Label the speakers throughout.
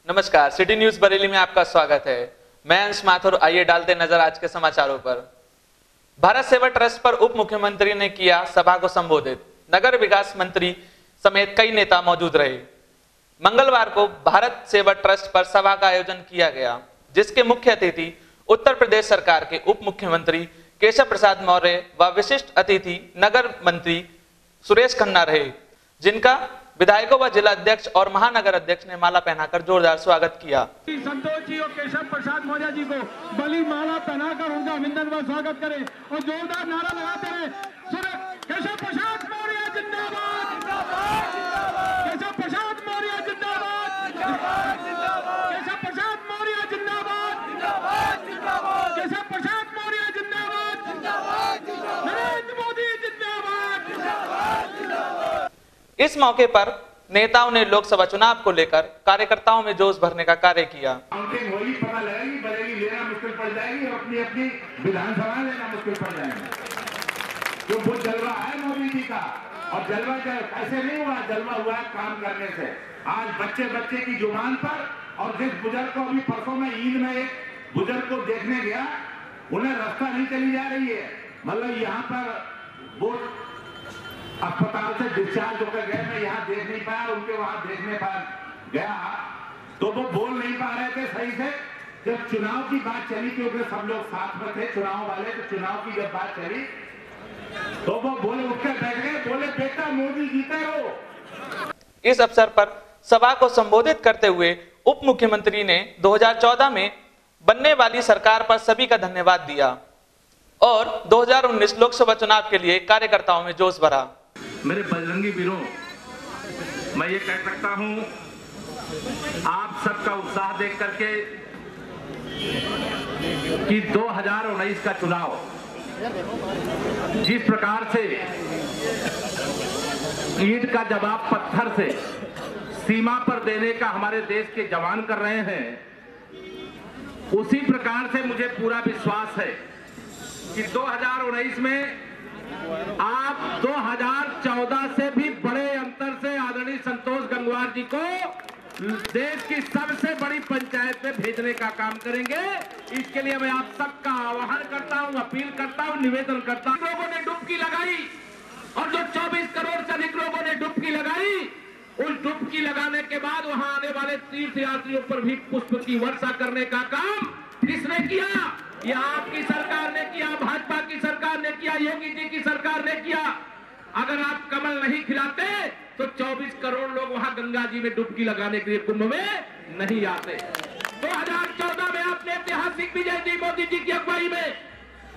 Speaker 1: नमस्कार, city news Bareilly में आपका स्वागत है। मैं अंश माथुर। आइए डालते नजर आज के समाचारों पर। भारत सेवा ट्रस्ट पर उप मुख्यमंत्री ने किया सभा को संबोधित। नगर विकास मंत्री समेत कई नेता मौजूद रहे। मंगलवार को भारत सेवा ट्रस्ट पर सभा का आयोजन किया गया, जिसके मुख्य अतिथि उत्तर प्रदेश सरकार के उप मुख्यमंत्री केशव प्रसाद मौर्य व विशिष्ट अतिथि नगर मंत्री सुरेश खन्ना रहे, जिनका विधायकों व जिला अध्यक्ष और महानगर अध्यक्ष ने माला पहनाकर जोरदार स्वागत किया।
Speaker 2: संतोष जी और केशव प्रसाद मौर्य जी को बली माला पहनाकर उनका अभिनंदन व स्वागत करें और जोरदार नारा लगाते रहे। केशव प्रसाद मौर्य जिंदाबाद, केशव प्रसाद मौर्य जिंदाबाद, केशव प्रसाद मौर्य जिंदाबाद, केशव प्रसाद मौर्य जिंदाबाद, नरेंद्र मोदी जिंदाबाद।
Speaker 1: इस मौके पर नेताओं ने लोकसभा चुनाव को लेकर कार्यकर्ताओं में जोश भरने का कार्य किया।
Speaker 3: काउंटिंग होगी, पता लगेगी, बरेली लेना मुश्किल पड़ जाएगी और अपनी अपनी विधानसभा लेना मुश्किल पड़ जाएगी। जो वो जलवा है मोदी जी का, और जलवा ऐसे नहीं हुआ, जलवा हुआ है काम करने से। आज बच्चे बच्चे की जुबान पर, और जिस बुजुर्ग को अभी परसों में ईद में एक बुजुर्ग को देखने गया, उन्हें रास्ता नहीं चली जा रही है। मतलब यहाँ पर वो अस्पताल से डिस्चार्ज होकर गए, मैं यहाँ देख नहीं पाया, उनके वहां देखने पर गया तो वो बोल नहीं पा रहे थे सही से। जब चुनाव की बात चली, क्योंकि सब लोग साथ में थे चुनाव वाले, तो चुनाव की जब बात चली तो वो बोले, उठकर बैठ गए, बोले बेटा मोदी जीते हो।
Speaker 1: इस अवसर पर सभा को संबोधित करते हुए उप मुख्यमंत्री ने 2014 में बनने वाली सरकार पर सभी का धन्यवाद दिया और 2019 लोकसभा चुनाव के लिए कार्यकर्ताओं में जोश भरा।
Speaker 3: मेरे बजरंगी वीरों, मैं ये कह सकता हूं, आप सबका उत्साह देख करके कि 2019 का चुनाव जिस प्रकार से ईंट का जवाब पत्थर से सीमा पर देने का हमारे देश के जवान कर रहे हैं, उसी प्रकार से मुझे पूरा विश्वास है कि 2019 में आप 2014 से भी बड़े अंतर से आदरणीय संतोष गंगवार जी को देश की सबसे बड़ी पंचायत में भेजने का काम करेंगे। इसके लिए मैं आप सबका आह्वान करता हूं, अपील करता हूं, निवेदन करता हूं। लोगों ने डुबकी लगाई और जो 24 करोड़ से अधिक लोगों ने डुबकी लगाई, उस डुबकी लगाने के बाद वहां आने वाले तीर्थ यात्रियों पर भी पुष्प की वर्षा करने का काम किसने किया? ये आपकी सरकार ने किया, भाजपा की सरकार ने किया, योगी जी की सरकार ने किया। अगर आप कमल नहीं खिलाते तो 24 करोड़ लोग वहां गंगा जी में डुबकी लगाने के लिए कुंभ में नहीं आते। 2014 में आपने ऐतिहासिक विजय दी मोदी जी की अगुवाई में,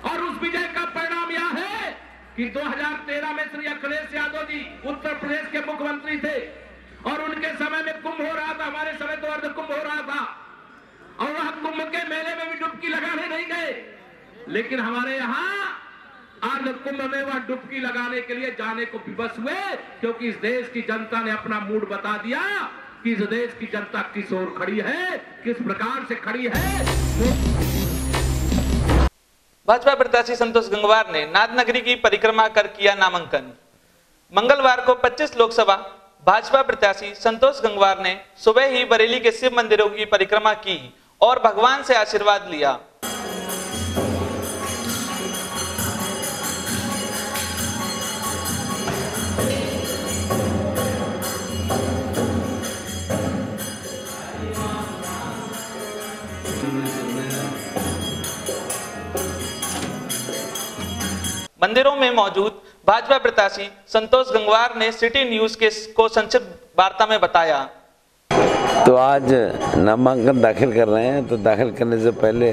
Speaker 3: और उस विजय का परिणाम यह है कि 2013 में श्री अखिलेश यादव जी उत्तर प्रदेश के मुख्यमंत्री थे और उनके समय में कुंभ हो रहा था, हमारे समय तो अर्ध कुंभ हो रहा था, और वह कुंभ के मेले में भी डुबकी लगाने नहीं गए। लेकिन हमारे यहाँ अर्ध कुंभ में वह डुबकी लगाने के लिए जाने को विवश हुए, क्योंकि इस देश की जनता ने अपना मूड बता दिया कि इस देश की जनता किस ओर खड़ी है, किस प्रकार से खड़ी है।
Speaker 1: भाजपा प्रत्याशी संतोष गंगवार ने नाद नगरी की परिक्रमा कर किया नामांकन। मंगलवार को 25 लोकसभा भाजपा प्रत्याशी संतोष गंगवार ने सुबह ही बरेली के शिव मंदिरों की परिक्रमा की और भगवान से आशीर्वाद लिया। मंदिरों में मौजूद भाजपा प्रत्याशी संतोष गंगवार ने सिटी न्यूज को संक्षिप्त वार्ता में बताया।
Speaker 4: तो आज नामांकन दाखिल कर रहे हैं, तो दाखिल करने से पहले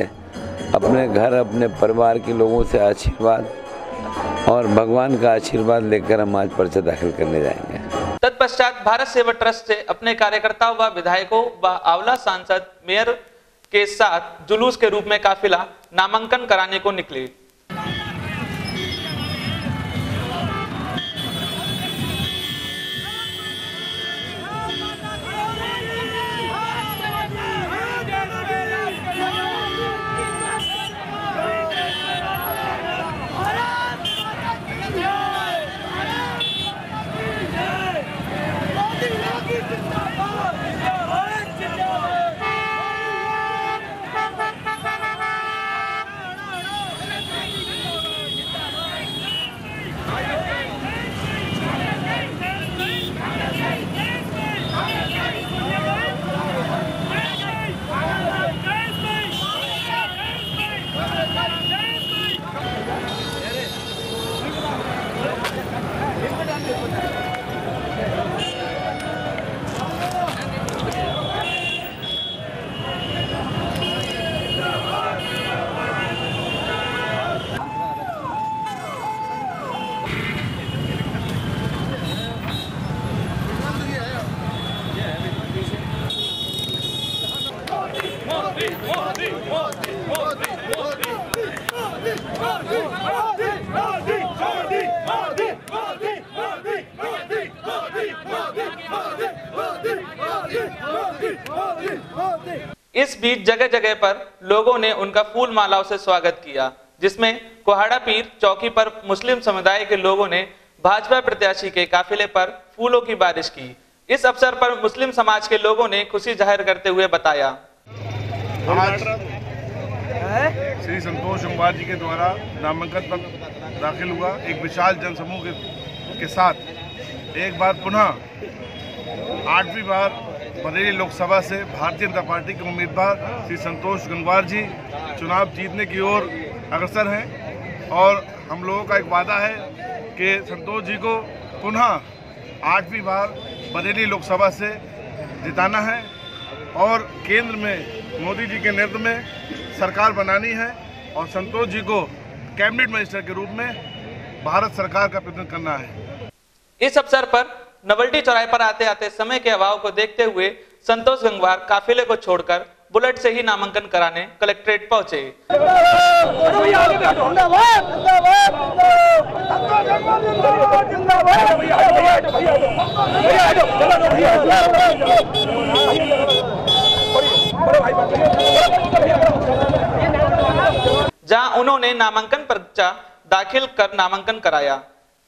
Speaker 4: अपने घर, अपने परिवार के लोगों से आशीर्वाद और भगवान का आशीर्वाद लेकर हम आज पर्चा दाखिल करने जाएंगे।
Speaker 1: तत्पश्चात भारत सेवा ट्रस्ट से अपने कार्यकर्ताओं व विधायकों व आंवला सांसद मेयर के साथ जुलूस के रूप में काफिला नामांकन कराने को निकले। इस बीच जगह जगह पर लोगों ने उनका फूल मालाओं से स्वागत किया, जिसमें कोहाड़ा पीर चौकी पर मुस्लिम समुदाय के लोगों ने भाजपा प्रत्याशी के काफिले पर फूलों की बारिश की। इस अवसर पर मुस्लिम समाज के लोगों ने खुशी जाहिर करते हुए बताया,
Speaker 5: आज श्री संतोष गंगवार जी के द्वारा नामांकन पत्र दाखिल हुआ। एक विशाल जनसमूह के साथ एक बार पुनः 8वीं बार बरेली लोकसभा से भारतीय जनता पार्टी के उम्मीदवार श्री संतोष गंगवार जी चुनाव जीतने की ओर अग्रसर हैं और हम लोगों का एक वादा है कि संतोष जी को पुनः 8वीं बार बरेली लोकसभा से जिताना है और केंद्र में मोदी जी के नेतृत्व में सरकार बनानी है और संतोष जी को कैबिनेट मिनिस्टर के रूप में भारत सरकार का प्रतिनिधित्व करना है।
Speaker 1: इस अवसर पर नवल्टी चौराहे पर आते आते समय के अभाव को देखते हुए संतोष गंगवार काफिले को छोड़कर बुलेट से ही नामांकन कराने कलेक्ट्रेट पहुंचे। जहां उन्होंने नामांकन पर्चा दाखिल कर नामांकन कराया।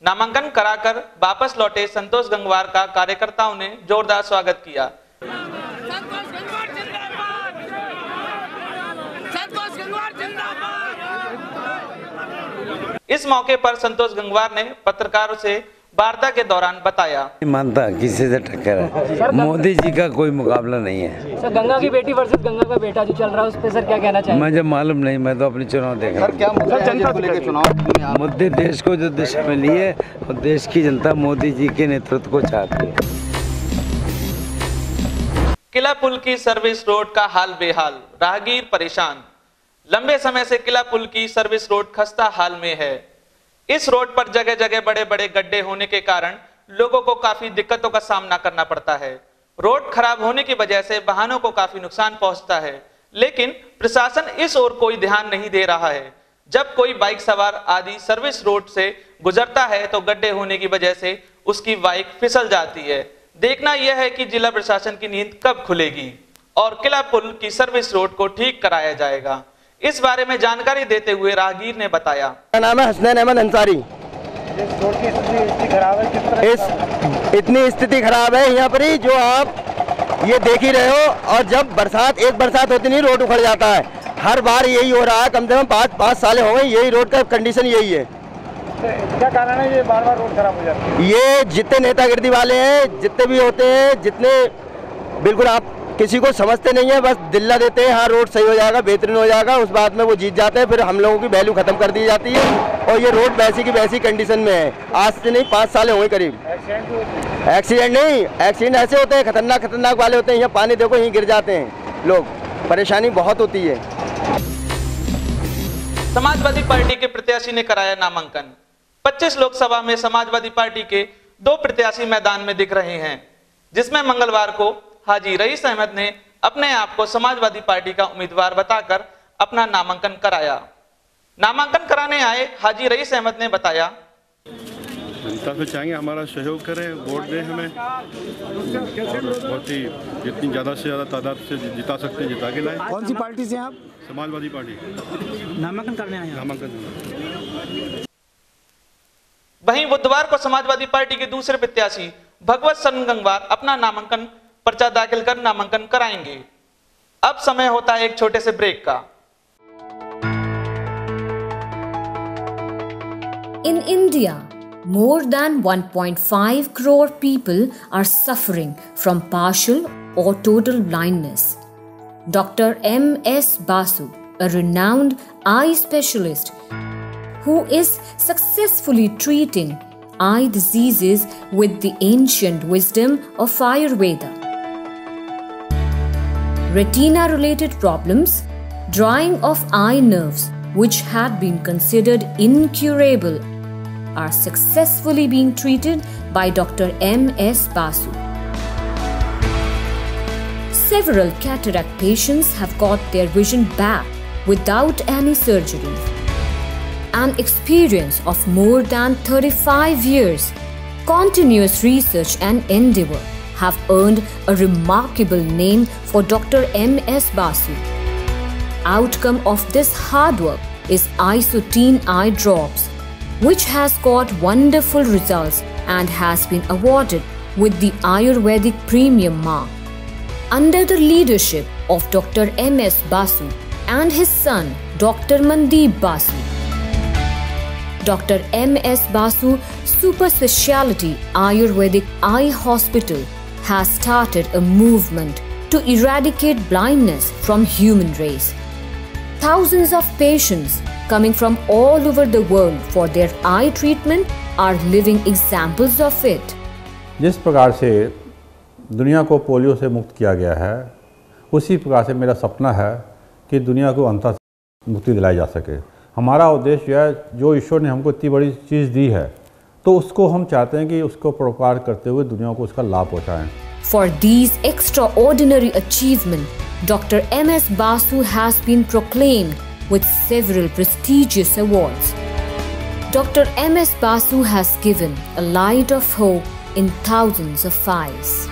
Speaker 1: नामांकन कराकर वापस लौटे संतोष गंगवार का कार्यकर्ताओं ने जोरदार स्वागत किया।
Speaker 6: संतोष गंगवार जिंदाबाद! संतोष गंगवार जिंदाबाद!
Speaker 1: इस मौके पर संतोष गंगवार ने पत्रकारों से वार्ता के दौरान बताया,
Speaker 4: मानता किसी से टक्कर है, मोदी जी का कोई मुकाबला नहीं है।
Speaker 7: सर गंगा की बेटी वर्सेस गंगा का बेटा जो चल रहा है उस पर सर क्या कहना चाहिए?
Speaker 4: मुझे मालूम नहीं, मैं तो अपनी चुनाव देख रहा हूँ।
Speaker 8: क्या जनता को लेकर चुनाव
Speaker 4: मुद्दे देश को जो दिशा में लिए और देश की जनता मोदी जी के नेतृत्व को चाहती है।
Speaker 1: किला पुल की सर्विस रोड का हाल बेहाल, राहगीर परेशान। लंबे समय से किला पुल की सर्विस रोड खस्ता हाल में है। इस रोड पर जगह जगह बड़े बड़े गड्ढे होने के कारण लोगों को काफी दिक्कतों का सामना करना पड़ता है। रोड खराब होने की वजह से वाहनों को काफी नुकसान पहुंचता है, लेकिन प्रशासन इस ओर कोई ध्यान नहीं दे रहा है। जब कोई बाइक सवार आदि सर्विस रोड से गुजरता है तो गड्ढे होने की वजह से उसकी बाइक फिसल जाती है। देखना यह है कि जिला प्रशासन की नींद कब खुलेगी और किला पुल की सर्विस रोड को ठीक कराया जाएगा। इस बारे में जानकारी देते हुए राहगीर ने बताया,
Speaker 8: मेरा नाम है हसनैन अहमद अंसारी। इतनी स्थिति खराब है यहाँ पर ही जो आप ये देख ही रहे हो। और जब एक बरसात होती नहीं रोड उखड़ जाता है। हर बार यही हो रहा है, कम से कम 5 साल हो गए यही रोड का कंडीशन यही है।
Speaker 2: क्या कारण है ये बार बार रोड खराब हो जाती है?
Speaker 8: ये जितने नेतागिरी वाले हैं, जितने भी होते हैं, जितने बिल्कुल आप किसी को समझते नहीं है, बस दिल्ला देते हैं हाँ रोड सही हो जाएगा, बेहतरीन हो जाएगा, उस बात में वो जीत जाते हैं। फिर हम लोगों की वैल्यू खत्म कर दी जाती है और ये रोड वैसी की वैसी कंडीशन में है। आज से नहीं 5 साल हो गए करीब। एक्सीडेंट नहीं, एक्सीडेंट ऐसे होते हैं खतरनाक वाले होते हैं। यहाँ पानी देखो यहीं गिर जाते हैं लोग, परेशानी बहुत होती है।
Speaker 1: समाजवादी पार्टी के प्रत्याशी ने कराया नामांकन। 25 लोकसभा में समाजवादी पार्टी के 2 प्रत्याशी मैदान में दिख रहे हैं, जिसमें मंगलवार को हाजी रईस अहमद ने अपने आप को समाजवादी पार्टी का उम्मीदवार बताकर अपना नामांकन कराया। नामांकन कराने आए हाजी रईस अहमद ने बताया,
Speaker 9: जनता से चाहेंगे हमारा सहयोग करें, वोट दें हमें और बहुत ही जितनी ज़्यादा से ज़्यादा तादाद से जिता सकते हैं जिता के लाएं।
Speaker 2: कौन सी पार्टी से आप?
Speaker 9: समाजवादी पार्टी।
Speaker 2: नामांकन करने आए?
Speaker 9: नामांकन।
Speaker 1: वहीं बुधवार को समाजवादी पार्टी के दूसरे प्रत्याशी भगवत शरण गंगवार अपना नामांकन पर्चा दाखिल कर नामांकन कराएंगे। अब समय होता है एक छोटे से ब्रेक का।
Speaker 10: In India, more than 1.5 crore people are suffering from partial or total blindness. Dr. M.S. Basu, a renowned eye specialist who is successfully treating eye diseases with the ancient wisdom of Ayurveda. Retina-related problems, drying of eye nerves, which had been considered incurable, are successfully being treated by Dr. M.S. Basu. Several cataract patients have got their vision back without any surgeries. An experience of more than 35 years, continuous research and endeavor have earned a remarkable name for Dr. M.S. Basu. Outcome of this hard work is Isotene eye drops, which has got wonderful results and has been awarded with the Ayurvedic Premium Mark. Under the leadership of Dr. M.S. Basu and his son Dr. Mandeep Basu, Dr. M.S. Basu Super Speciality Ayurvedic Eye Hospital has started a movement to eradicate blindness from human race. Thousands of patients coming from all over the world for their eye treatment are living examples of it.
Speaker 11: जिस प्रकार से दुनिया को polio से मुक्त किया गया है, उसी प्रकार से मेरा सपना है कि दुनिया को अंततः मुक्ति दिलाई जा सके। हमारा उद्देश्य है, जो ईश्वर ने हमको इतनी बड़ी चीज़ दी है, तो उसको हम चाहते हैं कि उसको प्रोपार करते हुए दुनिया को उसका लाभ पहुँचाएँ।
Speaker 10: For these extraordinary achievements, Dr. M.S. Basu has been proclaimed with several prestigious awards. Dr. M.S. Basu has given a light of hope in thousands of eyes.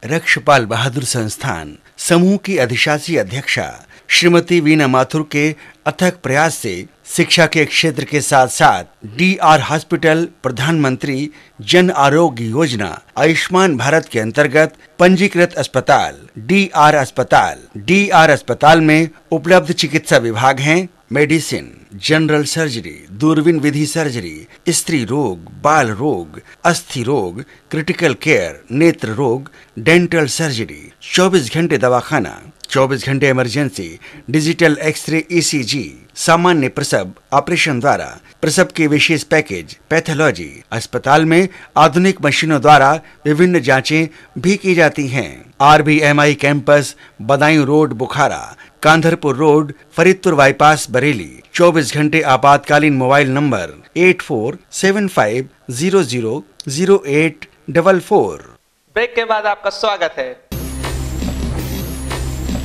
Speaker 12: Rakshpal बहादुर संस्थान समूह की अधिशासी अध्यक्षा श्रीमती वीना माथुर के अथक प्रयास से शिक्षा के क्षेत्र के साथ साथ DR हॉस्पिटल, प्रधानमंत्री जन आरोग्य योजना, आयुष्मान भारत के अंतर्गत पंजीकृत अस्पताल DR अस्पताल में उपलब्ध चिकित्सा विभाग हैं मेडिसिन, जनरल सर्जरी, दूरबीन विधि सर्जरी, स्त्री रोग, बाल रोग, अस्थि रोग, क्रिटिकल केयर, नेत्र रोग, डेंटल सर्जरी, 24 घंटे दवाखाना, 24 घंटे इमरजेंसी, डिजिटल एक्सरे ECG, सामान्य प्रसव ऑपरेशन द्वारा प्रसव के विशेष पैकेज, पैथोलॉजी। अस्पताल में आधुनिक मशीनों द्वारा विभिन्न जांचें भी की जाती हैं। RBMI कैंपस, बदायूं रोड, बुखारा, कांधरपुर रोड, फरीदपुर बाईपास, बरेली। 24 घंटे आपातकालीन मोबाइल नंबर 8475000844।
Speaker 1: ब्रेक के बाद आपका स्वागत है।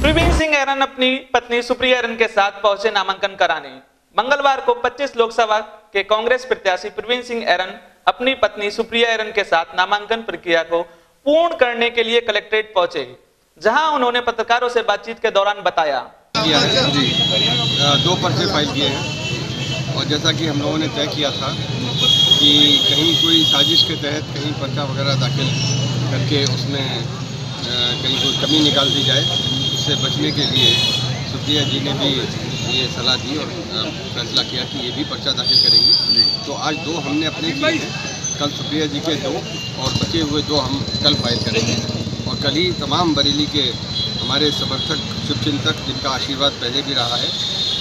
Speaker 1: प्रवीण सिंह ऐरन अपनी पत्नी सुप्रिया ऐरन के साथ पहुंचे नामांकन कराने। मंगलवार को 25 लोकसभा के कांग्रेस प्रत्याशी प्रवीण सिंह ऐरन अपनी पत्नी सुप्रिया ऐरन के साथ नामांकन प्रक्रिया को पूर्ण करने के लिए कलेक्ट्रेट पहुंचे, जहां उन्होंने पत्रकारों से बातचीत के दौरान बताया।
Speaker 9: जी, 2 पर्चे फाइल किए हैं और जैसा कि हम लोगों ने तय किया था कि कहीं कोई साजिश के तहत कहीं पर्चा वगैरह दाखिल करके उसमें कहीं कोई कमी निकाल दी जाए, उससे बचने के लिए सुप्रिया जी ने भी ये सलाह दी और फैसला किया कि ये भी पर्चा दाखिल करेंगे। तो आज 2 हमने अपने किए हैं, कल सुप्रिया जी के 2 और बचे हुए 2 हम कल फाइल करेंगे। और कल ही तमाम बरेली के हमारे समर्थक, शुभचिंतक, जिनका आशीर्वाद पहले भी रहा है,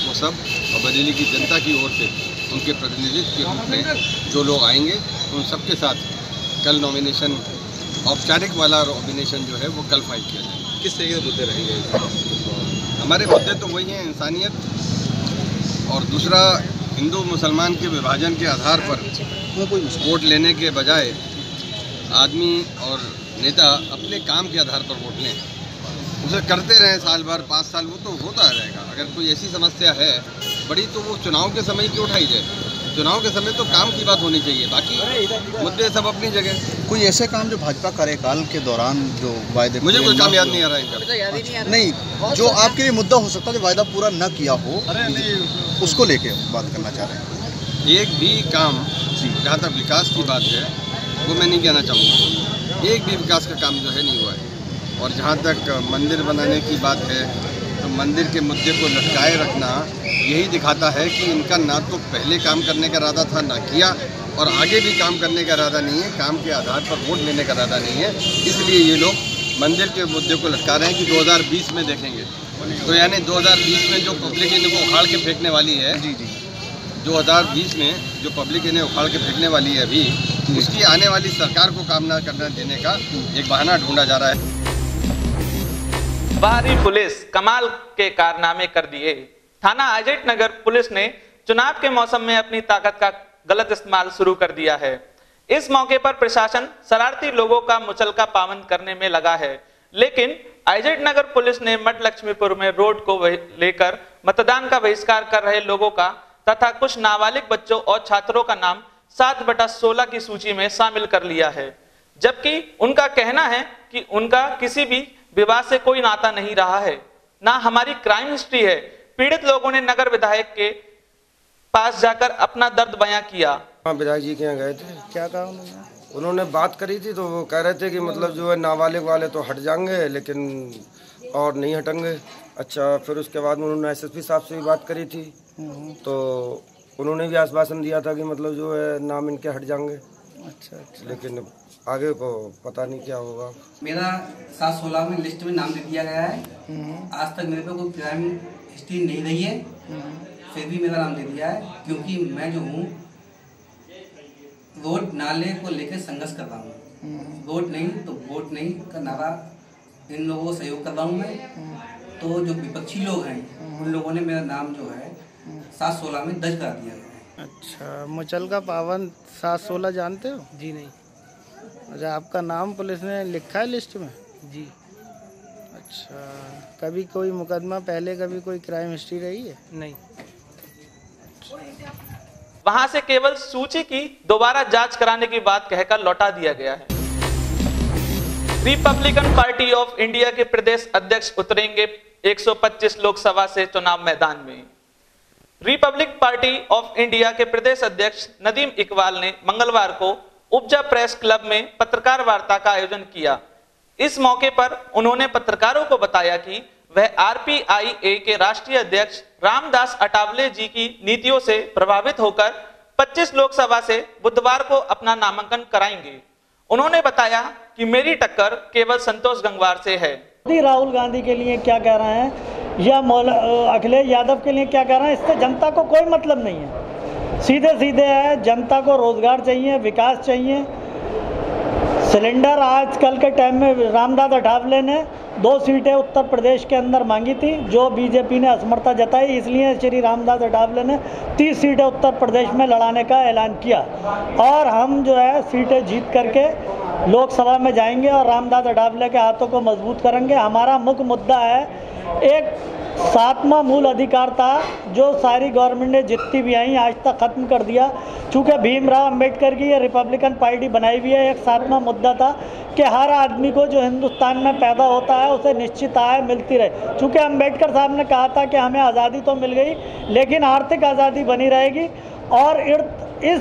Speaker 9: वो सब और बरेली की जनता की ओर से उनके प्रतिनिधित्व के रूप में जो लोग आएंगे उन सबके साथ कल नॉमिनेशन, औपचारिक वाला नॉमिनेशन जो है वो कल फाइल किया जाएगा। किस तरीके के मुद्दे रहेंगे? हमारे मुद्दे तो वही हैं, इंसानियत, और दूसरा हिंदू मुसलमान के विभाजन के आधार पर वोट लेने के बजाय आदमी और नेता अपने काम के आधार पर वोट लें, उसे करते रहें साल भर 5 साल, वो तो होता रहेगा। अगर कोई ऐसी समस्या है बड़ी तो वो चुनाव के समय की उठाई जाए। चुनाव के समय तो काम की बात होनी चाहिए, बाकी मुद्दे सब अपनी जगह।
Speaker 13: कोई ऐसे काम जो भाजपा कार्यकाल के दौरान जो वायदे,
Speaker 9: मुझे कोई काम याद नहीं आ रहा है
Speaker 13: नहीं, जो आपके लिए मुद्दा हो सकता है जो वायदा पूरा न किया हो, उसको लेके बात करना चाह रहे हैं।
Speaker 9: एक भी काम, जहाँ तक विकास की बात है वो मैं नहीं कहना चाहूँगा, एक भी विकास का काम जो है नहीं हुआ है। और जहाँ तक मंदिर बनाने की बात है तो मंदिर के मुद्दे को लटकाए रखना यही दिखाता है कि इनका ना तो पहले काम करने का इरादा था, ना किया, और आगे भी काम करने का इरादा नहीं है, काम के आधार पर वोट लेने का इरादा नहीं है। इसलिए ये लोग मंदिर के मुद्दे को लटका रहे हैं कि 2020 में देखेंगे। तो यानी 2020 में जो पब्लिक इनको उखाड़ के फेंकने वाली है, 2020 में जो पब्लिक इन्हें उखाड़ के फेंकने वाली है अभी, उसकी आने वाली सरकार को काम न करना देने का एक बहाना ढूंढा जा रहा है।
Speaker 1: बाहरी पुलिस कमाल के कारनामे कर दिए। थाना अजय नगर पुलिस ने चुनाव के मौसम में अपनी ताकत का गलत इस्तेमाल शुरू कर दिया है। इस मौके पर प्रशासन शरारती लोगों का मुचलका पाबंद करने में लगा है, लेकिन अजय नगर पुलिस ने मठ लक्ष्मीपुर में रोड को लेकर मतदान का बहिष्कार कर रहे लोगों का तथा कुछ नाबालिग बच्चों और छात्रों का नाम 7/16 की सूची में शामिल कर लिया है, जबकि उनका कहना है कि उनका किसी भी विवाद से कोई नाता नहीं रहा है, ना हमारी क्राइम हिस्ट्री है। पीड़ित लोगों ने नगर विधायक के पास जाकर अपना दर्द बयां किया।
Speaker 14: विधायक जी के यहाँ गए थे, क्या कहा उन्होंने बात करी थी, तो वो कह रहे थे कि मतलब जो है नाबालिग वाले तो हट जाएंगे लेकिन और नहीं हटेंगे। अच्छा, फिर उसके बाद उन्होंने एसएसपी साहब से भी बात करी थी, तो उन्होंने भी आश्वासन दिया था कि मतलब जो है नाम इनके हट जाएंगे। अच्छा, लेकिन आगे को पता नहीं क्या होगा।
Speaker 15: मेरा 7/16 में लिस्ट में नाम दे दिया गया है। आज तक मेरे पे कोई क्राइम हिस्ट्री नहीं रही है, फिर भी मेरा नाम दे दिया है, क्योंकि मैं जो हूँ रोड नाले को लेकर संघर्ष कर रहा हूँ। रोड नहीं तो वोट नहीं का नारा इन लोगों को सहयोग कर रहा हूँ मैं। तो जो विपक्षी लोग हैं उन लोगों ने मेरा नाम जो है 7/16 में दर्ज करा दिया है।
Speaker 16: अच्छा, मुचलका पाबंद 7/16 जानते हो?
Speaker 15: जी नहीं।
Speaker 16: अच्छा, आपका नाम पुलिस ने लिखा है लिस्ट में?
Speaker 15: जी।
Speaker 16: अच्छा, कभी कोई मुकदमा पहले, कभी कोई क्राइम हिस्ट्री रही है?
Speaker 15: नहीं।
Speaker 1: वहां से केवल सूची की दोबारा जांच कराने की बात कहकर लौटा दिया गया है। रिपब्लिकन पार्टी ऑफ इंडिया के प्रदेश अध्यक्ष उतरेंगे 125 लोकसभा से चुनाव मैदान में। रिपब्लिक पार्टी ऑफ इंडिया के प्रदेश अध्यक्ष नदीम इकबाल ने मंगलवार को उपजा प्रेस क्लब में पत्रकार वार्ता का आयोजन किया। इस मौके पर उन्होंने पत्रकारों को बताया कि वह आरपीआईए के राष्ट्रीय अध्यक्ष रामदास अठावले जी की नीतियों से प्रभावित होकर 25 लोकसभा से बुधवार को अपना नामांकन कराएंगे। उन्होंने बताया कि मेरी टक्कर केवल संतोष गंगवार से है।
Speaker 17: राहुल गांधी के लिए क्या कह रहे हैं या अखिलेश यादव के लिए क्या कह रहे हैं, इससे जनता को कोई मतलब नहीं है। सीधे सीधे है, जनता को रोजगार चाहिए, विकास चाहिए। सिलेंडर आजकल के टाइम में रामदास अठावले ने 2 सीटें उत्तर प्रदेश के अंदर मांगी थी, जो बीजेपी ने असमर्थता जताई, इसलिए श्री रामदास अठावले ने 30 सीटें उत्तर प्रदेश में लड़ाने का ऐलान किया। और हम जो है सीटें जीत करके लोकसभा में जाएंगे और रामदास अठावले के हाथों को मजबूत करेंगे। हमारा मुख्य मुद्दा है, एक 7वां मूल अधिकार था जो सारी गवर्नमेंट ने जितनी भी आई आज तक खत्म कर दिया। चूँकि भीमराव अंबेडकर की ये रिपब्लिकन पार्टी बनाई हुई है, एक 7वां मुद्दा था कि हर आदमी को जो हिंदुस्तान में पैदा होता है उसे निश्चित आय मिलती रहे। चूँकि अंबेडकर साहब ने कहा था कि हमें आज़ादी तो मिल गई लेकिन आर्थिक आज़ादी बनी रहेगी, और इस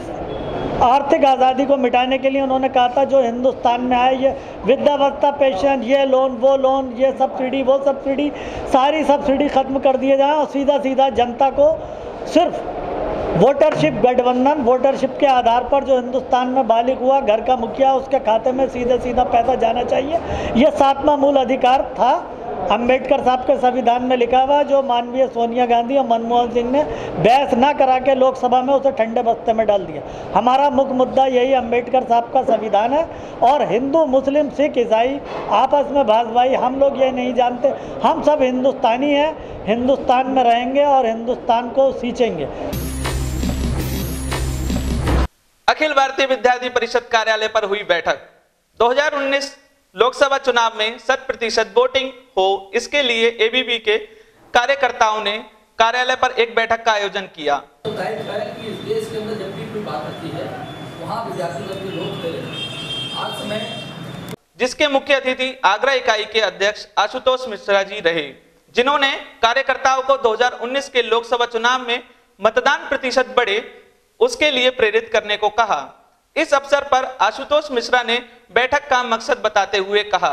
Speaker 17: आर्थिक आज़ादी को मिटाने के लिए उन्होंने कहा था जो हिंदुस्तान में आए, ये वृद्धावस्था पेंशन, ये लोन वो लोन, ये सब्सिडी वो सब्सिडी, सारी सब्सिडी खत्म कर दिए जाए और सीधा सीधा जनता को सिर्फ वोटरशिप गठबंधन, वोटरशिप के आधार पर जो हिंदुस्तान में बालिग हुआ, घर का मुखिया, उसके खाते में सीधा सीधा पैसा जाना चाहिए। ये 7वां मूल अधिकार था अंबेडकर साहब के संविधान में लिखा हुआ जो माननीय सोनिया गांधी और मनमोहन सिंह ने बहस ना करा के लोकसभा में उसे ठंडे बस्ते में डाल दिया। हमारा मुख्य मुद्दा यही अंबेडकर साहब का संविधान है और हिंदू मुस्लिम सिख ईसाई आपस में भाई हम लोग ये नहीं जानते, हम सब हिंदुस्तानी हैं, हिंदुस्तान में रहेंगे और हिंदुस्तान को सींचेंगे।
Speaker 1: अखिल भारतीय विद्यार्थी परिषद कार्यालय पर हुई बैठक। 2019 लोकसभा चुनाव में 100% वोटिंग हो, इसके लिए एबीवी के कार्यकर्ताओं ने कार्यालय पर एक बैठक का आयोजन किया।
Speaker 18: तो तय है कि इस देश के अंदर जब भी कोई बात आती है वहाँ विद्यार्थी वर्ग के लोग थे। आज समय
Speaker 1: जिसके मुख्य अतिथि आगरा इकाई के अध्यक्ष आशुतोष मिश्रा जी रहे, जिन्होंने कार्यकर्ताओं को 2019 के लोकसभा चुनाव में मतदान प्रतिशत बढ़े उसके लिए प्रेरित करने को कहा। इस अवसर पर आशुतोष मिश्रा ने बैठक का मकसद बताते हुए कहा,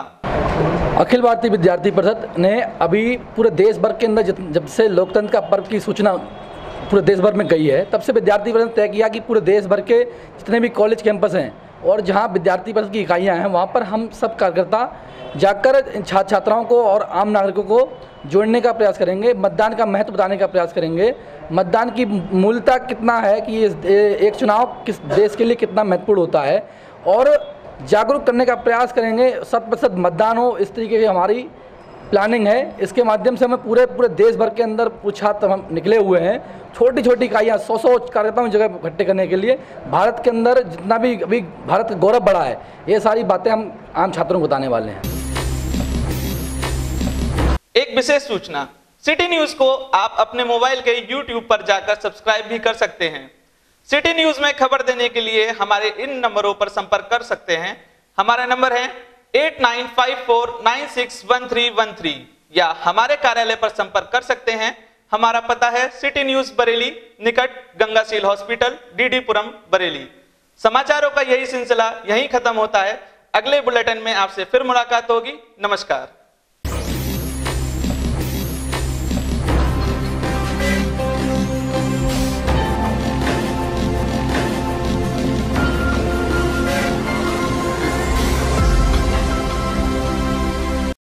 Speaker 18: अखिल भारतीय विद्यार्थी परिषद ने अभी पूरे देश भर के अंदर जब से लोकतंत्र का पर्व की सूचना पूरे देश भर में गई है, तब से विद्यार्थी परिषद ने तय किया कि पूरे देश भर के जितने भी कॉलेज कैंपस हैं और जहां विद्यार्थी परिषद की इकाइयां हैं वहां पर हम सब कार्यकर्ता जाकर छात्र छात्राओं को और आम नागरिकों को जोड़ने का प्रयास करेंगे, मतदान का महत्व बताने का प्रयास करेंगे, मतदान की मूल्यता कितना है कि एक चुनाव किस देश के लिए कितना महत्वपूर्ण होता है और जागरूक करने का प्रयास करेंगे। 100% मतदान हो, इस तरीके की हमारी प्लानिंग है। इसके माध्यम से हमें पूरे देश भर के अंदर छात्र हम निकले हुए हैं, छोटी छोटी इकाइयाँ 100 कार्यकर्ताओं की जगह इकट्ठे करने के लिए। भारत के अंदर जितना भी अभी भारत का गौरव बढ़ा है, ये सारी बातें हम आम छात्रों को बताने वाले हैं।
Speaker 1: एक विशेष सूचना, सिटी न्यूज को आप अपने मोबाइल के YouTube पर जाकर सब्सक्राइब भी कर सकते हैं। सिटी न्यूज में खबर देने के लिए हमारे इन नंबरों पर संपर्क कर सकते हैं। हमारा नंबर है 8954961313 या हमारे कार्यालय पर संपर्क कर सकते हैं। हमारा पता है सिटी न्यूज बरेली, निकट गंगासील हॉस्पिटल, डीडीपुरम, बरेली। समाचारों का यही सिलसिला यहीं खत्म होता है। अगले बुलेटिन में आपसे फिर मुलाकात होगी। नमस्कार।